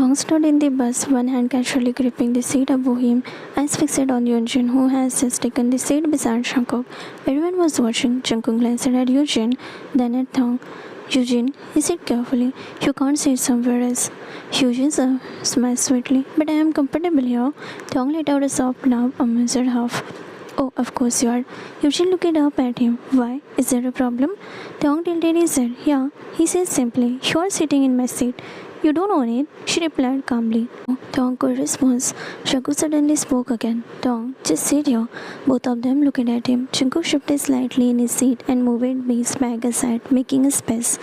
Tong stood in the bus, one hand casually gripping the seat above him, eyes fixed on Eugene, who has just taken the seat beside Jungkook. Everyone was watching. Jungkook glanced at Eugene, then at Tong. Eugene, he said carefully, you can't sit somewhere else. Eugene smiled sweetly, but I am comfortable here. Tong let out a soft laugh, a measured half. Oh, of course you are. Eugene looked up at him. Why? Is there a problem? Tong tilted his head. Yeah, he said simply. You are sitting in my seat. You don't own it, she replied calmly. Tong could respond. Jungkook suddenly spoke again. Tong, just sit here. Both of them looked at him. Jungkook shifted slightly in his seat and moved his bag aside, making a space.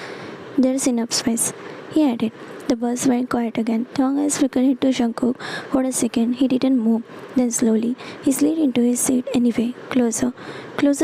There's enough space, he added. The bus went quiet again. Tong eyes flickered to Jungkook. For a second, he didn't move. Then slowly, he slid into his seat anyway, closer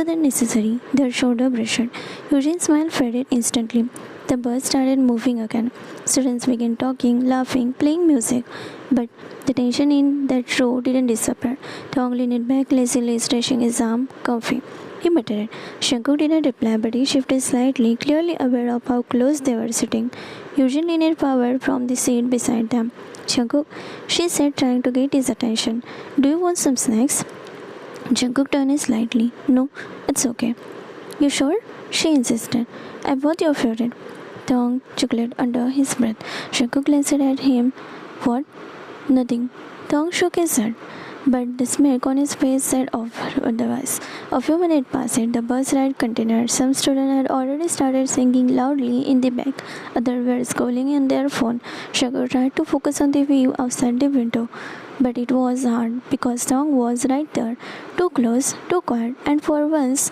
than necessary. Their shoulder brushed. Eugene's smile faded instantly. The bus started moving again. Students began talking, laughing, playing music. But the tension in that row didn't disappear. Tong leaned back lazily, stretching his arm, comfy. He muttered. Jungkook didn't reply, but he shifted slightly, clearly aware of how close they were sitting. Eugene leaned forward from the seat beside them. Jungkook, she said, trying to get his attention. Do you want some snacks? Jungkook turned slightly. No, it's okay. You sure? She insisted. I bought your favorite. Tong chuckled under his breath. Jungkook glanced at him. What? Nothing. Tong shook his head, but the smirk on his face said otherwise. A few minutes passed. The bus ride continued. Some students had already started singing loudly in the back. Others were scrolling on their phone. Jungkook tried to focus on the view outside the window, but it was hard because Tong was right there, too close, too quiet, and for once,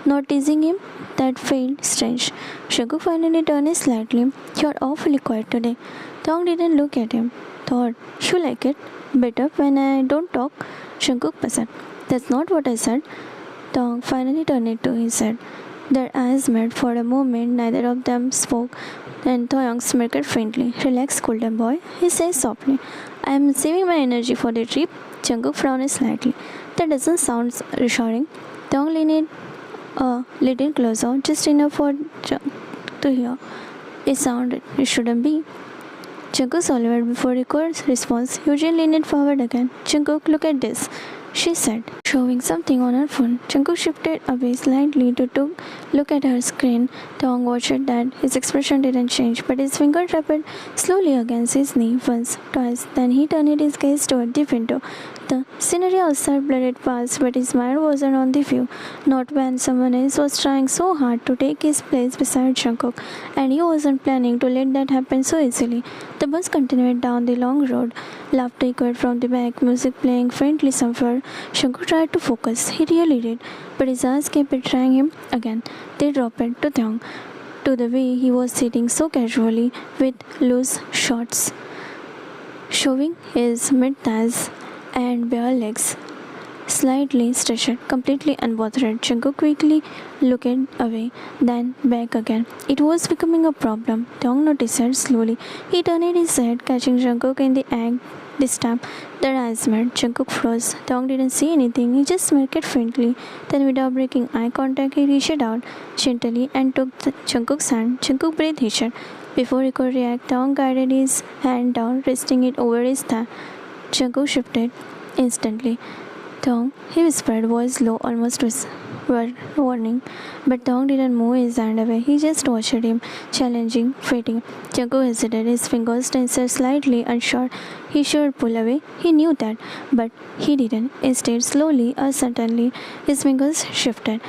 not teasing him. That felt strange. Jungkook finally turned slightly. You're awfully quiet today. Tong didn't look at him. Thought, you like it? Better when I don't talk? Jungkook said. That's not what I said. Tong finally turned it to his head. Their eyes met for a moment. Neither of them spoke. Then Toyoung smirked faintly. Relax, golden boy, he said softly. I am saving my energy for the trip. Jungkook frowned slightly. That doesn't sound reassuring. Tong leaned a little closer, just enough for to hear. A sound it shouldn't be. Jungkook swallowed before he could respond. Eugene leaned forward again. Jungkook, look at this, she said, showing something on her phone. Jungkook shifted away slightly to look at her screen. Tong watched that. His expression didn't change, but his finger tapped slowly against his knee once, twice. Then he turned his gaze toward the window. The scenery outside blurred past, but his mind wasn't on the view. Not when someone else was trying so hard to take his place beside Jungkook, and he wasn't planning to let that happen so easily. The bus continued down the long road. Laughter echoed from the back, music playing faintly somewhere. Jungkook tried to focus. He really did, but his eyes kept betraying him again. They dropped to Tong, to the way he was sitting so casually with loose shorts, showing his mid-thighs and bare legs, slightly stretched, completely unbothered. Jungkook quickly looked away, then back again. It was becoming a problem. Tong noticed it slowly. He turned his head, catching Jungkook in the act. This time, their eyes met. Jungkook froze. Tong didn't see anything. He just smirked faintly. Then, without breaking eye contact, he reached out gently and took Jungkook's hand. Jungkook breathed hitched. Before he could react, Tong guided his hand down, resting it over his thigh. Jungkook shifted instantly. Tong, he whispered, voice low, almost warning. But Tong didn't move his hand away. He just watched him, challenging, waiting. Jungkook hesitated, his fingers tensed slightly, unsure. He should pull away. He knew that, but he didn't. Instead, slowly, uncertainly, his fingers shifted.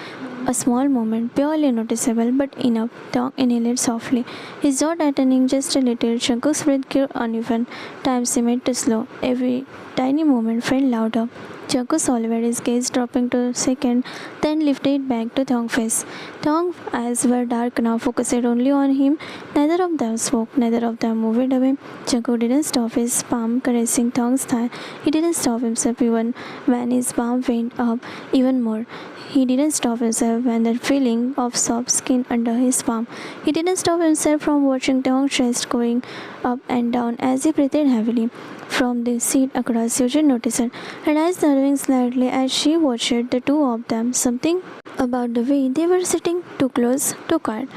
A small moment, barely noticeable, but enough. Tong inhaled softly, his jaw tightening just a little. Jungkook's breath grew uneven. Time seemed to slow. Every tiny moment felt louder. Jungkook swallowed, his gaze dropping to a second, then lifted back to Tong's face. Tong's eyes were dark now, focused only on him. Neither of them spoke, neither of them moved away. Jungkook didn't stop, his palm caressing Tong's thigh. He didn't stop himself even when his palm went up even more. He didn't stop himself when that feeling of soft skin under his palm. He didn't stop himself from watching Tong's chest going up and down as he breathed heavily. From the seat across, Eugene noticed her eyes narrowing slightly as she watched the two of them. Something about the way they were sitting, too close, too quiet.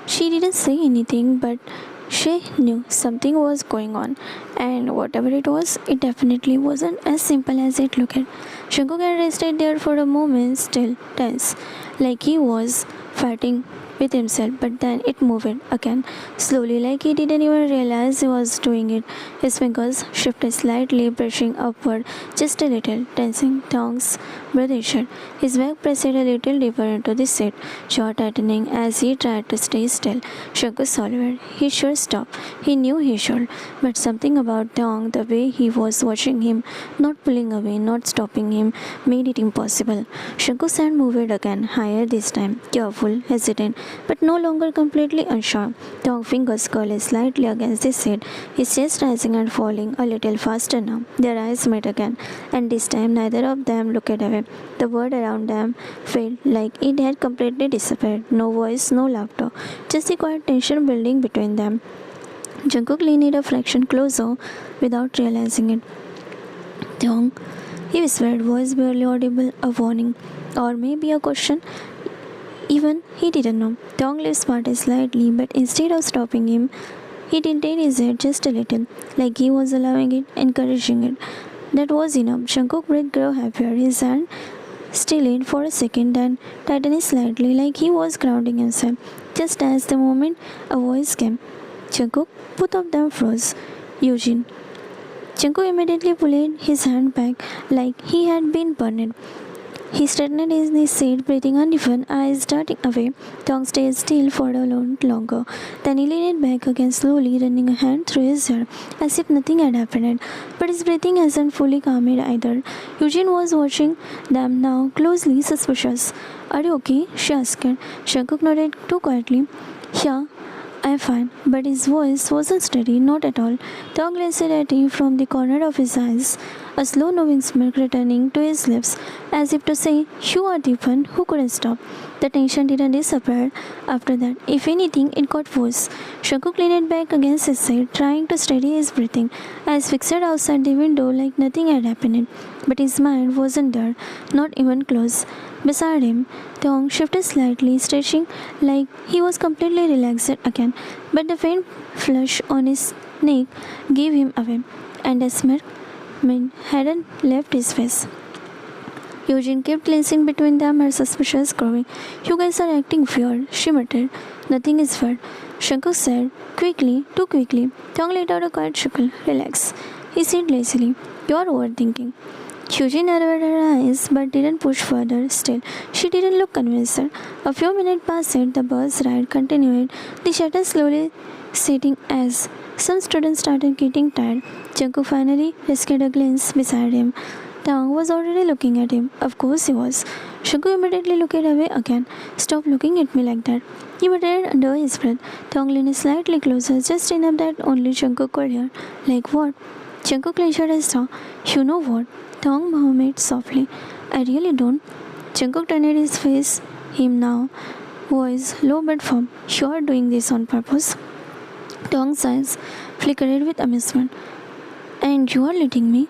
She didn't say anything, but She knew something was going on, and whatever it was, it definitely wasn't as simple as it looked. Shankuk had rested there for a moment, still tense, like he was fighting with himself, but then it moved again, slowly, like he didn't even realize he was doing it. His fingers shifted slightly, brushing upward just a little, tensing tongues, breathing. His back pressed a little deeper into the seat, jaw tightening as he tried to stay still. Shankar swallowed. He should stop. He knew he should. But something about Tong, the way he was watching him, not pulling away, not stopping him, made it impossible. Shankar's hand moved again, higher this time, careful, hesitant, but no longer completely unsure. Tong's fingers curled slightly against his seat, his chest rising and falling a little faster now. Their eyes met again, and this time neither of them looked away. The world around them felt like it had completely disappeared. No voice, no laughter, just the quiet tension building between them. Jungkook leaned a fraction closer without realizing it. Tong, he whispered, voice barely audible, a warning, or maybe a question. Even he didn't know. Tong lips parted slightly, but instead of stopping him, he tilted his head just a little, like he was allowing it, encouraging it. That was enough. Jungkook's breath grew heavier. His hand stilled for a second, then tightened slightly, like he was grounding himself. Just as the moment a voice came, Jungkook, both of them froze. Eugene. Jungkook immediately pulled his hand back, like he had been burned. He straightened in his seat, breathing uneven, eyes darting away. Tong stayed still for a lot longer. Then he leaned back again slowly, running a hand through his hair, as if nothing had happened. But his breathing hasn't fully calmed either. Eugene was watching them now, closely suspicious. Are you okay? She asked. Shankuk nodded too quietly. Yeah, I'm fine, but his voice wasn't steady, not at all. Tong glanced at him from the corner of his eyes, a slow knowing smirk returning to his lips, as if to say, you are the one who couldn't stop. The tension didn't disappear after that. If anything, it got worse. Shankuk leaned back against his side, trying to steady his breathing, eyes fixed outside the window like nothing had happened. But his mind wasn't there, not even close. Beside him, Tong shifted slightly, stretching like he was completely relaxed again, but the faint flush on his neck gave him away, and a smirk hadn't left his face. Eugene kept glancing between them, her suspicious growing. You guys are acting weird, she muttered. Nothing is weird. Shankar said, quickly, too quickly. Tong let out a quiet chuckle. Relax. He said lazily. You are overthinking. Eugene narrowed her eyes but didn't push further. Still, she didn't look convinced. A few minutes passed, the bus ride continued, the shutters slowly setting as some students started getting tired. Jungkook finally risked a glance beside him. Tang was already looking at him. Of course he was. Jungkook immediately looked away again. Stop looking at me like that. He muttered under his breath. Tang leaned slightly closer, just enough that only Jungkook could hear. Like what? Jungkook clenched his jaw. You know what? Tong murmured softly. I really don't. Jungkook turned his face him now, voice low but firm. You are doing this on purpose. Tong's eyes flickered with amusement. And you are letting me?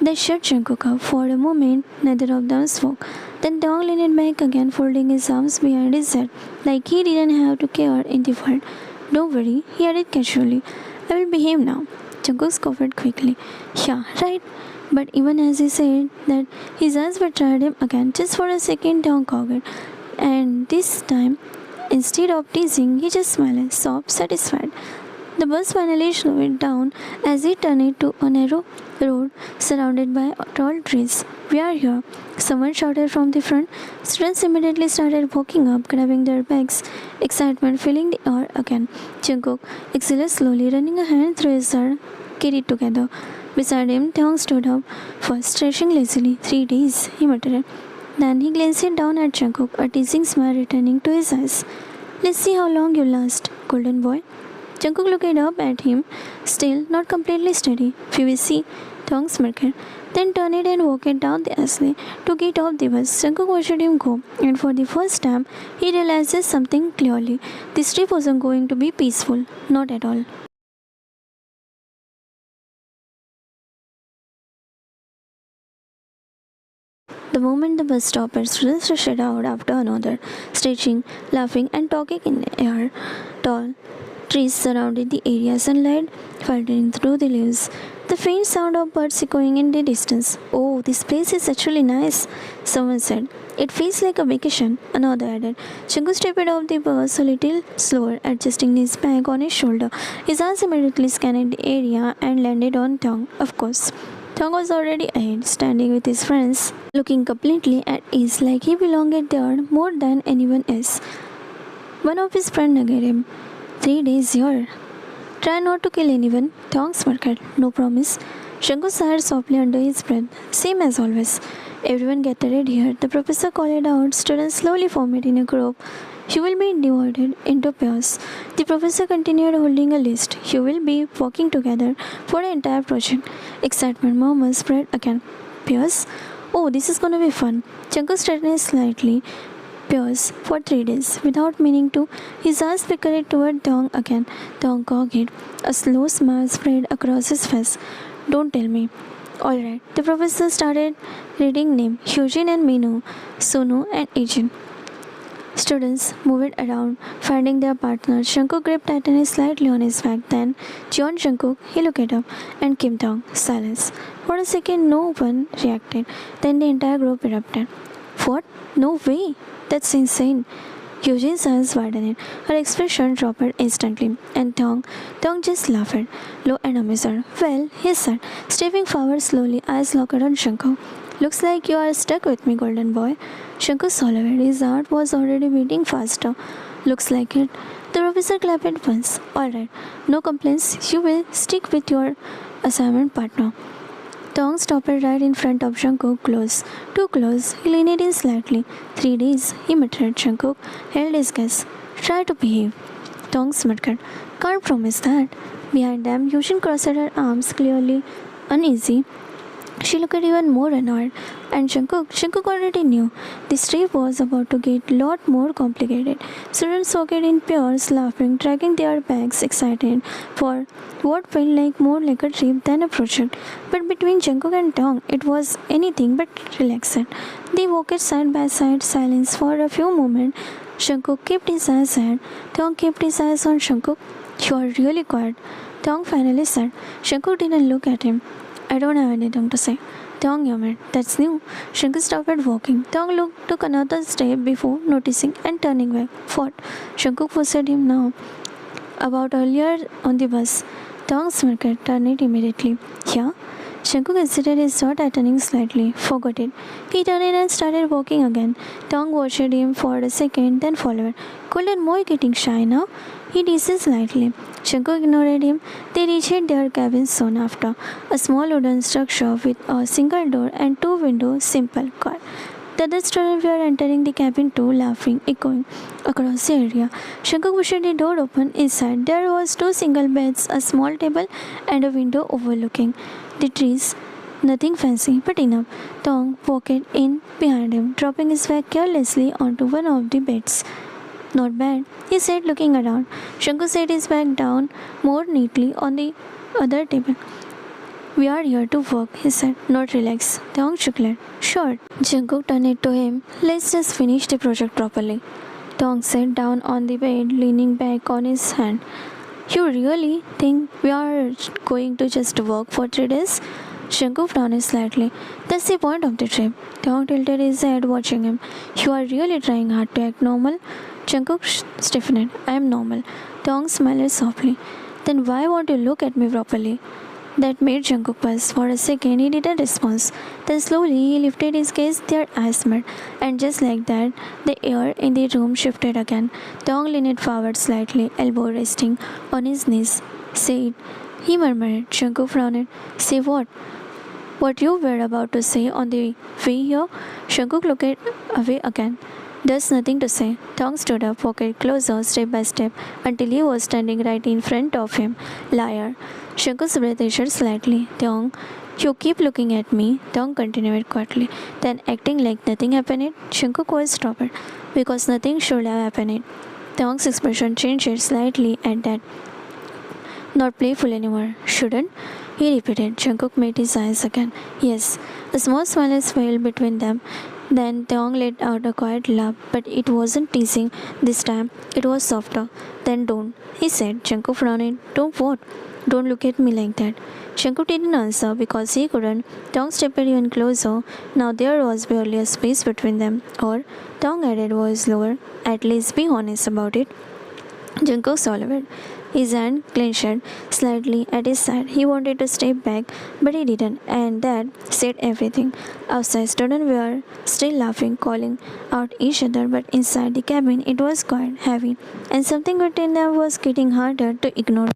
They shut Jungkook up. For a moment, neither of them spoke. Then Tong leaned back again, folding his arms behind his head, like he didn't have to care in the world. Don't worry, he added casually. I will behave now. Jungkook covered quickly. Yeah, right. But even as he said that, his eyes betrayed him again. Just for a second, Tong cowered. And this time, instead of teasing, he just smiled, soft, satisfied. The bus finally slowed down as it turned to a narrow road surrounded by tall trees. We are here, someone shouted from the front. Students immediately started walking up, grabbing their bags, excitement filling the air again. Jungkook exhaled slowly, running a hand through his hair, carried together. Beside him, Tong stood up, first stretching lazily. 3 days, he muttered. Then he glanced down at Jungkook, a teasing smile returning to his eyes. Let's see how long you last, golden boy. Jungkook looked up at him, still not completely steady. We will see, Tong smirked. Then turned and walked down the alley to get off the bus. Jungkook watched him go, and for the first time, he realized something clearly. This trip wasn't going to be peaceful, not at all. The moment the bus stopped, students rushed out after another, stretching, laughing, and talking in the air. Tall Trees surrounded the area, sunlight filtering through the leaves. The faint sound of birds echoing in the distance. Oh, this place is actually nice, someone said. It feels like a vacation, another added. Changu stepped off the bus a little slower, adjusting his bag on his shoulder. His eyes immediately scanned the area and landed on Tong, of course. Tong was already ahead, standing with his friends, looking completely at ease like he belonged there more than anyone else. One of his friends nudged him. 3 days here. Try not to kill anyone. Tong smirked. No promise. Shanku sighed softly under his breath. Same as always. Everyone gathered here. The professor called out. Students slowly formed in a group. You will be divided into pairs. The professor continued holding a list. You will be working together for the entire project. Excitement murmurs spread again. Pairs? Oh, this is gonna be fun. Chanku straightened slightly. Pairs for 3 days. Without meaning to, his eyes flickered toward Tong again. Tong cocked. A slow smile spread across his face. Don't tell me. Alright. The professor started reading names. Hyujin and Minu, Sonu and Ijin. Students moved around, finding their partners. Shankuk gripped tightly slightly on his back. Then, John Shankuk, he looked up, and Kim Tong. Silence. For a second, no one reacted. Then the entire group erupted. What? No way! That's insane. Eugene's eyes widened. Her expression dropped instantly, and Tong just laughed, low and amused. Well, he said, stepping forward slowly, eyes locked on Shankuk. Looks like you are stuck with me, golden boy. Shankuk swallowed. His heart was already beating faster. Looks like it. The professor clapped once. Alright, no complaints. You will stick with your assignment partner. Tong stopped right in front of Shankuk, close. Too close. He leaned in slightly. 3 days, he muttered. Shankuk held his gaze. Try to behave. Tong smirked. Can't promise that. Behind them, Yushin crossed her arms, clearly uneasy. She looked even more annoyed. And Shankuk already knew. This trip was about to get a lot more complicated. Students walked in pairs, laughing, dragging their bags, excited for what felt like more like a trip than a project. But between Shankuk and Tong, it was anything but relaxed. They walked side by side, silence for a few moments. Shankuk kept his eyes set. Tong kept his eyes on Shankuk. You are really quiet, Tong finally said. Shankuk didn't look at him. I don't have anything to say. Tong yammered. That's new. Shankuk stopped walking. Tong took another step before noticing and turning back. What? Shankuk pushed him now. About earlier on the bus. Tong smirked, turned it immediately. Yeah? Shankuk hesitated, his jaw tightening slightly. Forgot it. He turned and started walking again. Tong watched him for a second, then followed. Golden boy getting shy now? He teased slightly. Shankuk ignored him. They reached their cabin soon after. A small wooden structure with a single door and 2 windows, simple, quiet. The other students were entering the cabin too, laughing, echoing across the area. Shankuk pushed the door open. Inside, there was 2 single beds, a small table, and a window overlooking the trees. Nothing fancy, but enough. Tong walked in behind him, dropping his bag carelessly onto one of the beds. Not bad, he said, looking around. Shankuk set his bag down more neatly on the other table. We are here to work, he said, not relax. Tong shook head. Sure. Shankuk turned it to him. Let's just finish the project properly. Tong sat down on the bed, leaning back on his hand. You really think we are going to just work for 3 days? Shankuk frowned slightly. That's the point of the trip. Tong tilted his head, watching him. You are really trying hard to act normal? Shankuk stiffened. I am normal. Tong smiled softly. Then why won't you look at me properly? That made Shankuk pause. For a second, he didn't respond. Then slowly, he lifted his gaze, their eyes met. And just like that, the air in the room shifted again. Tong leaned forward slightly, elbow resting on his knees. Say it, he murmured. Shankuk frowned. Say what? What you were about to say on the way here? Shankuk looked away again. There's nothing to say. Tong stood up, walked closer step by step until he was standing right in front of him. Liar. Shankuk's breath issued slightly. Tong, you keep looking at me. Tong continued quietly. Then acting like nothing happened. Shankuk was stopped because nothing should have happened. Tong's expression changed slightly at that. Not playful anymore. Shouldn't? He repeated. Shankuk made his eyes again. Yes. A small smile swelled between them. Then Taeyong let out a quiet laugh, but it wasn't teasing this time, it was softer. Then don't, he said. Jungkook frowned. Don't what? Don't look at me like that. Jungkook didn't answer because he couldn't. Taeyong stepped even closer. Now there was barely a space between them. Or, Taeyong added voice lower, at least be honest about it. Jungkook swallowed. His hand clenched slightly at his side. He wanted to step back, but he didn't, and that said everything. Outside, students were still laughing, calling out each other, but inside the cabin, it was quite heavy, and something within them was getting harder to ignore.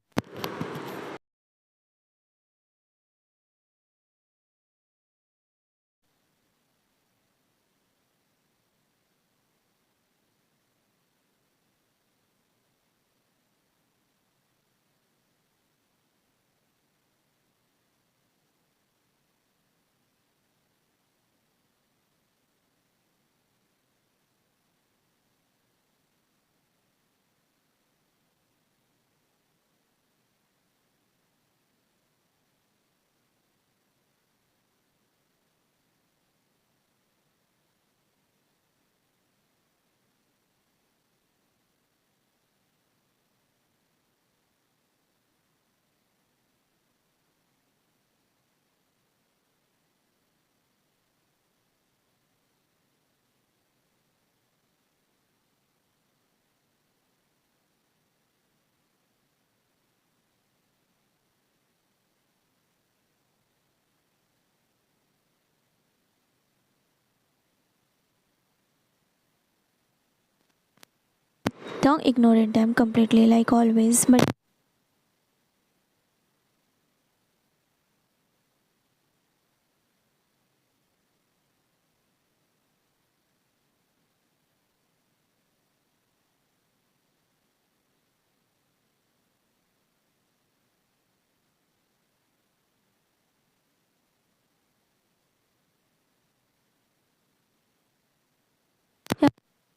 Tong ignored them completely, like always, but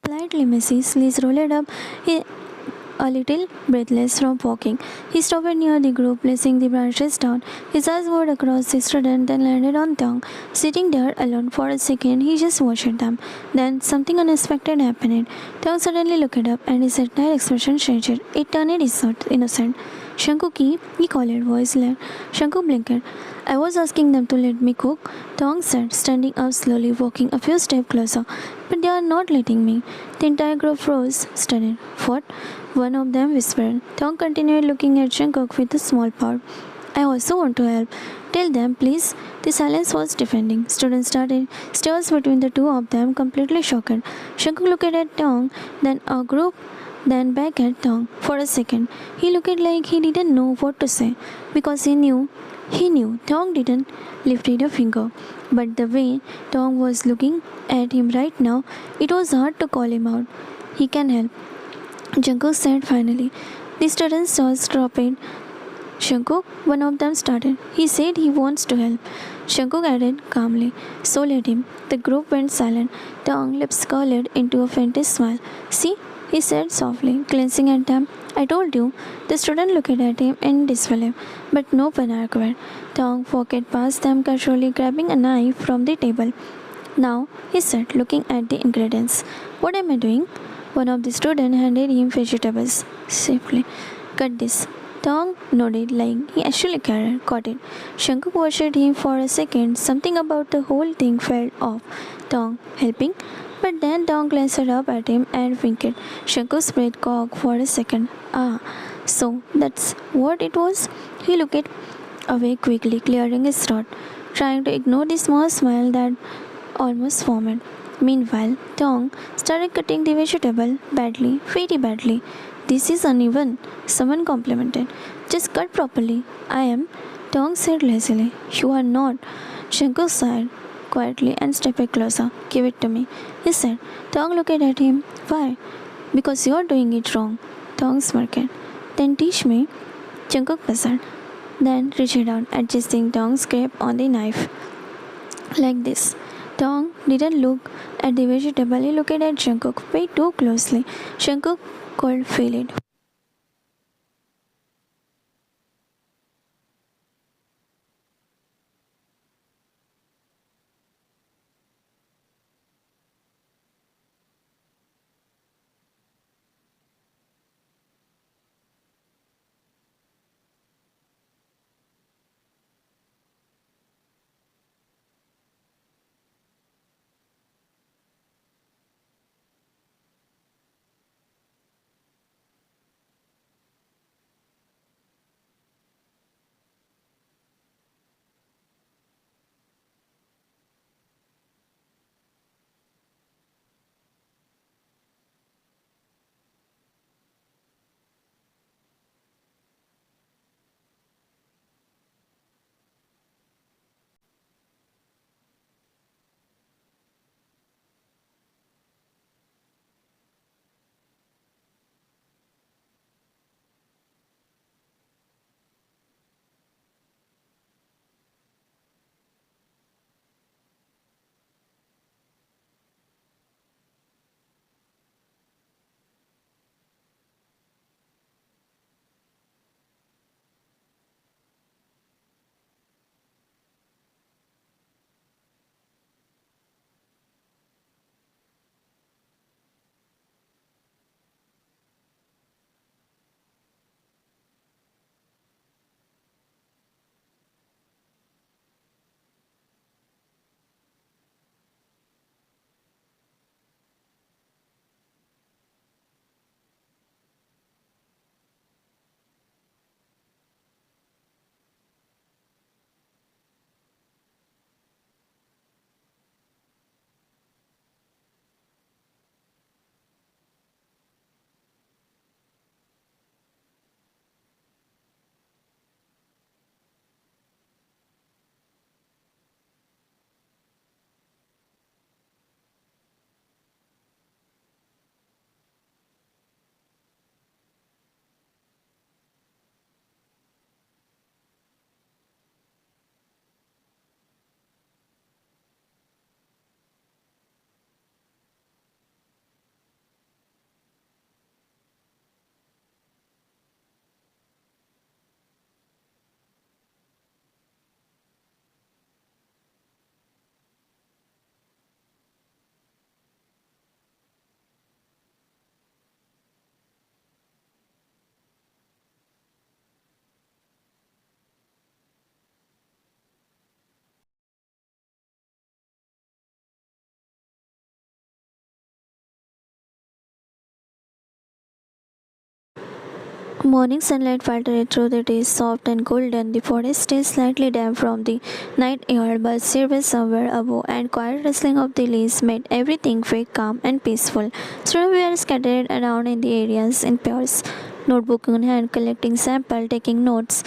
slightly messy. Sleeves rolled up. He a little breathless from walking. He stopped near the group, placing the branches down. His eyes moved across the student, then landed on Tong. Sitting there alone for a second, he just watched them. Then something unexpected happened. Tong suddenly looked up, and his entire expression changed. It turned innocent. Shankuki, he called, voice loud. Shanku blinked. I was asking them to let me cook, Tong said, standing up slowly, walking a few steps closer. But they are not letting me. The entire group froze, stunned. What? One of them whispered. Tong continued looking at Jungkook with a small pout. I also want to help. Tell them, please. The silence was defending. Students started stares between the two of them, completely shocked. Jungkook looked at Tong, then a group, then back at Tong. For a second, he looked like he didn't know what to say, because he knew Tong didn't lift a finger. But the way Tong was looking at him right now, it was hard to call him out. He can help, Jungkook said finally. The students' jaws dropped. Jungkook, one of them started. He said he wants to help. Jungkook added calmly, so let him. The group went silent. Tong lips curled into a faint smile. See, he said softly, glancing at them. I told you. The student looked at him in disbelief, but no panic word. Tong walked past them casually, grabbing a knife from the table. Now, he said, looking at the ingredients. What am I doing? One of the students handed him vegetables. Safely. Cut this. Tong nodded like he actually caught it. Shankuk watched him for a second. Something about the whole thing felt off. Tong helping? But then Tong glanced up at him and winked. Shankuk's breath caught for a second. Ah, so that's what it was? He looked away quickly, clearing his throat, trying to ignore the small smile that almost formed. Meanwhile, Tong started cutting the vegetable badly, very badly. This is uneven, someone complimented. Just cut properly. I am, Tong said lazily. You are not. Shankar sighed quietly and stepped closer. Give it to me, he said. Tong looked at him. Why? Because you're doing it wrong. Tong smirked. Then teach me. Jungkook buzzed. Then reached out, adjusting Tong's grip on the knife. Like this. Tong didn't look at the vegetable, he looked at Jungkook way too closely. Jungkook could feel it. Morning sunlight filtered through the trees, soft and golden. The forest stayed slightly damp from the night air, but silver somewhere above, and quiet rustling of the leaves made everything feel calm and peaceful. Students were scattered around in the areas in pairs, notebook in hand, collecting sample, taking notes,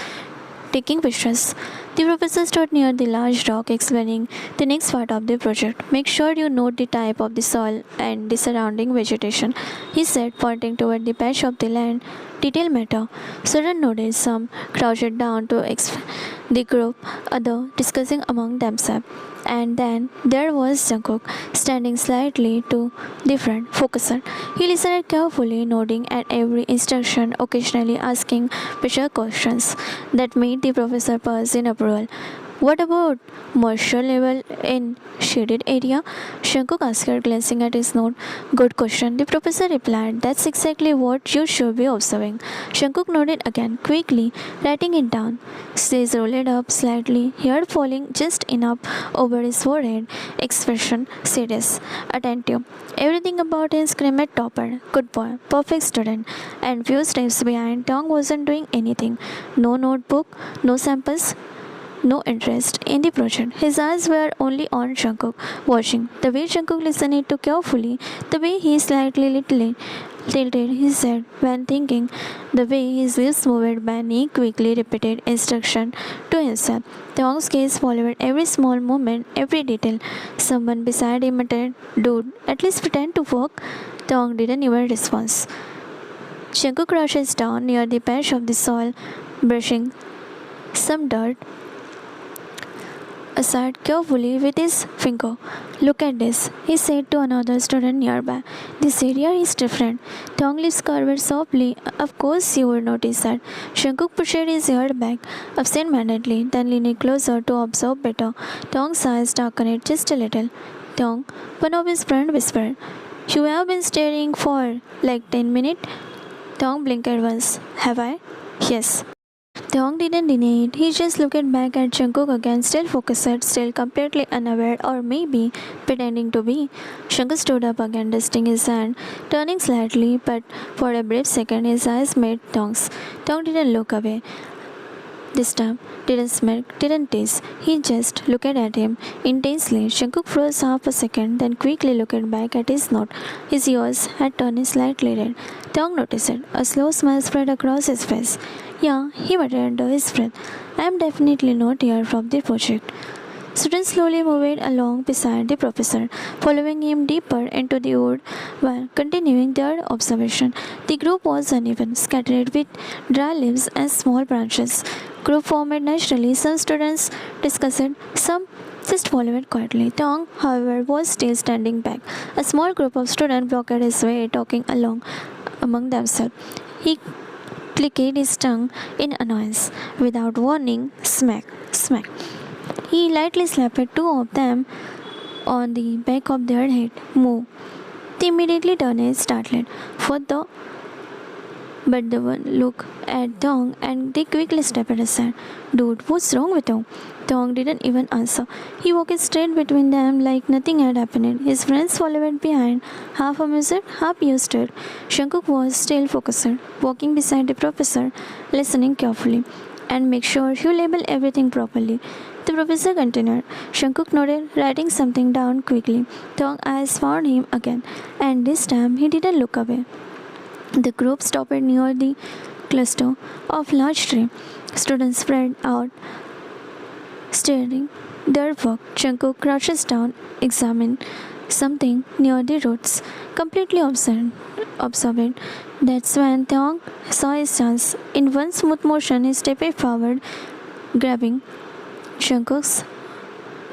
taking pictures. The professor stood near the large rock explaining the next part of the project. Make sure you note the type of the soil and the surrounding vegetation, he said, pointing toward the patch of the land. Detail matter. Students noted, some crouched down to the group, others discussing among themselves. And then there was Jungkook, standing slightly to the front, focuser. He listened carefully, nodding at every instruction, occasionally asking special questions that made the professor pause in approval. What about moisture level in shaded area? Shankuk asked, glancing at his note. Good question. The professor replied, that's exactly what you should be observing. Shankuk nodded again, quickly, writing it down. Sleeves rolled up slightly, hair falling just enough over his forehead, expression serious, attentive. Everything about him screamed topper, good boy, perfect student. And few steps behind, Tong wasn't doing anything. No notebook, no samples, no interest in the project. His eyes were only on Jungkook, watching. The way Jungkook listened to carefully, the way he slightly tilted his head when thinking, the way his lips moved when he quickly repeated instruction to himself. Tong's gaze followed every small movement, every detail. Someone beside him muttered, dude, at least pretend to work. Tong didn't even respond. Jungkook crouches down near the patch of the soil, brushing some dirt aside carefully with his finger. Look at this, he said to another student nearby. This area is different. Tong lips curved softly. Of course you would notice that. Jungkook pushed his head back absent-mindedly, then leaned closer to observe better. Tong's eyes darkened just a little. Tong, one of his friends whispered. You have been staring for like 10 minutes? Tong blinked once. Have I? Yes. Tong didn't deny it. He just looked back at Jungkook again, still focused, still completely unaware, or maybe pretending to be. Jungkook stood up again, dusting his hand, turning slightly, but for a brief second his eyes met Tong's. Tong didn't look away. This time, didn't smirk, didn't tease. He just looked at him intensely. Jungkook froze half a second, then quickly looked back at his note. His ears had turned slightly red. Tong noticed it. A slow smile spread across his face. Yeah, he muttered under his breath. I am definitely not here from the project. Students slowly moved along beside the professor, following him deeper into the wood while continuing their observation. The group was uneven, scattered with dry leaves and small branches. Group formed naturally. Some students discussed, some just followed quietly. Tong, however, was still standing back. A small group of students blocked his way, talking along among themselves. He clicked his tongue in annoyance. Without warning, smack, smack. He lightly slapped two of them on the back of their head. Move. They immediately turned startled. What the? But the one looked at Tong and they quickly stepped aside. Dude, what's wrong with you? Tong didn't even answer. He walked straight between them like nothing had happened. His friends followed behind, half amused, half used to it. Jungkook was still focused, walking beside the professor, listening carefully. And make sure you label everything properly. The professor continued. Jungkook nodded, writing something down quickly. Tong's eyes found him again, and this time he didn't look away. The group stopped near the cluster of large trees. Students spread out, staring their work. Jungkook crouches down, examined something near the roots, completely observant. That's when Tong saw his chance. In one smooth motion, he stepped forward, grabbing Jungkook's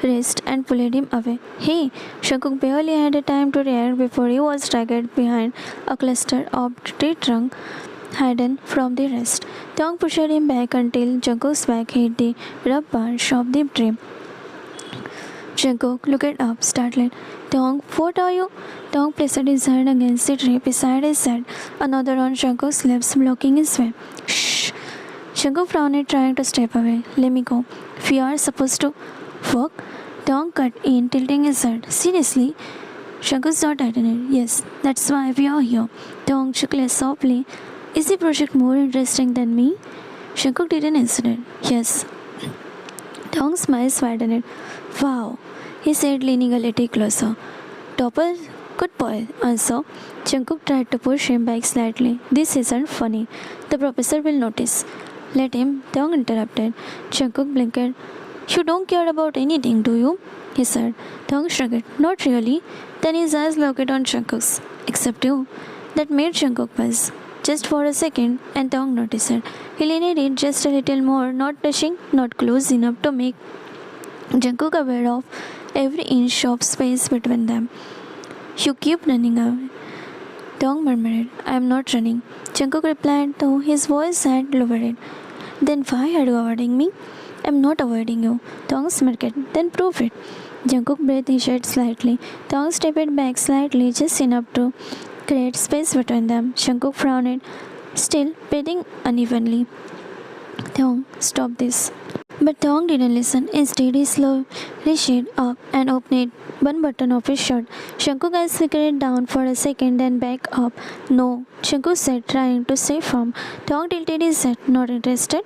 wrist and pulled him away. Hey! Jungkook barely had time to react before he was dragged behind a cluster of tree trunk hidden from the rest. Tong pushed him back until Jungkook's back hit the rough branch of the tree. Jungkook looked up, startled. Tong, what are you? Tong placed his hand against the tree beside his head, another on Jungkook's lips, blocking his way. Shh! Jungkook frowned, trying to step away. Let me go. We are supposed to work? Tong cut in, tilting his head. Seriously? Jungkook's jaw tightened. Yes, that's why we are here. Tong chuckled softly. Is the project more interesting than me? Jungkook didn't answer it. Yes. Taehyung's smile widened. Wow, he said, leaning a little closer. Topper, good boy, answer. Jungkook tried to push him back slightly. This isn't funny. The professor will notice. Let him, Taehyung interrupted. Jungkook blinked. You don't care about anything, do you? He said. Taehyung shrugged. Not really. Then his eyes locked on Jungkook's. Except you. That made Jungkook buzz. Just for a second, and Taehyung noticed it. He leaned in just a little more, not touching, not close enough to make Jungkook aware of every inch of space between them. You keep running away. Taehyung murmured, I am not running. Jungkook replied, though his voice had lowered. Then why are you avoiding me? I am not avoiding you. Taehyung smirked. Then prove it. Jungkook breathed his head slightly. Taehyung stepped back slightly, just enough to create space between them. Jungkook frowned, still breathing unevenly. Taehyung, stop this. But Taehyung didn't listen. Instead, he slowly reached up and opened one button of his shirt. Jungkook's eyes flickered down for a second, then back up. No, Jungkook said, trying to stay firm. Taehyung tilted his head, not interested.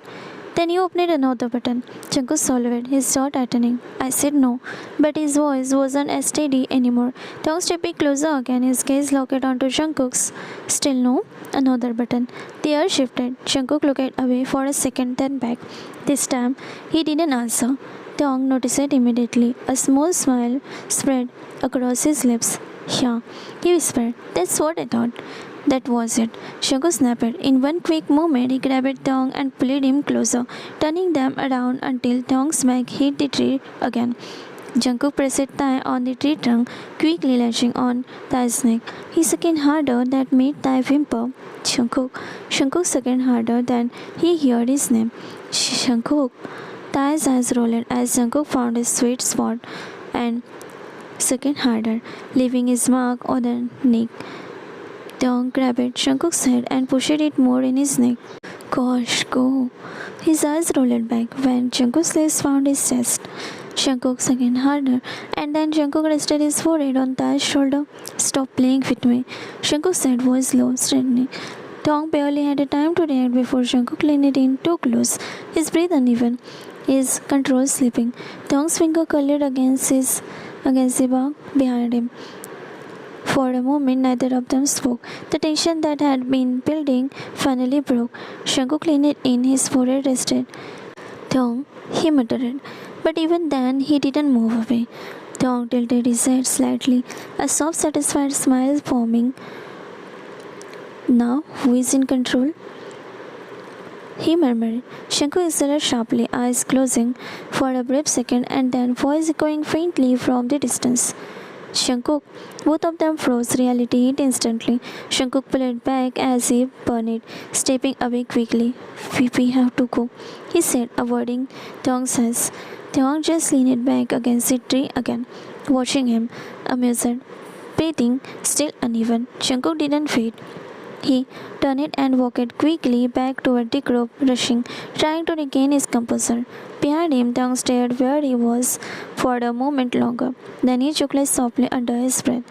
Then he opened another button. Jungkook swallowed, his jaw tightening. I said no, but his voice wasn't as steady anymore. Taehyung stepped closer again, his gaze locked onto Jungkook's. Still no. Another button. The air shifted. Jungkook looked away for a second, then back. This time, he didn't answer. Taehyung noticed it immediately. A small smile spread across his lips. Yeah, he whispered. That's what I thought. That was it. Jungkook snapped. In one quick movement, he grabbed Taehyung and pulled him closer, turning them around until Taehyung's back hit the tree again. Jungkook pressed Tae on the tree trunk, quickly latching on Tae's neck. He sucked harder, that made Tae whimper. Jungkook. Jungkook sucked harder than he heard his name. Jungkook. Tae's eyes rolled as Jungkook found his sweet spot and sucked harder, leaving his mark on the neck. Taehyung grabbed Jungkook's head and pushed it more in his neck. Gosh, go. His eyes rolled back when Jungkook's lips found his chest. Jungkook sucked harder, and then Jungkook rested his forehead on Tae's shoulder. Stop playing with me, Jungkook said, voice low, straightening. Taehyung barely had time to react before Jungkook leaned in too close, his breath uneven, his control slipping. Taehyung's finger curled against the bar behind him. For a moment, neither of them spoke. The tension that had been building finally broke. Jungkook leaned in, his forehead rested. Taehyung, he muttered. But even then, he didn't move away. Taehyung tilted his head slightly, a soft, satisfied smile forming. Now, who is in control? He murmured. Jungkook exhaled sharply, eyes closing for a brief second, and then voice echoing faintly from the distance. Jungkook. Both of them froze. Reality hit instantly. Jungkook pulled back as if burned, stepping away quickly. We have to go, he said, avoiding Taehyung's eyes. Taehyung just leaned back against the tree again, watching him, amused, breathing still uneven. Jungkook didn't fade. He turned and walked quickly back toward the group, rushing, trying to regain his composure. Behind him, Taehyung stayed where he was for a moment longer. Then he chuckled softly under his breath.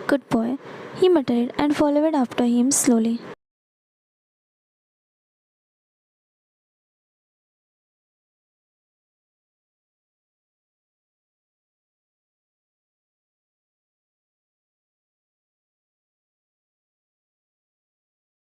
Good boy, he muttered and followed after him slowly.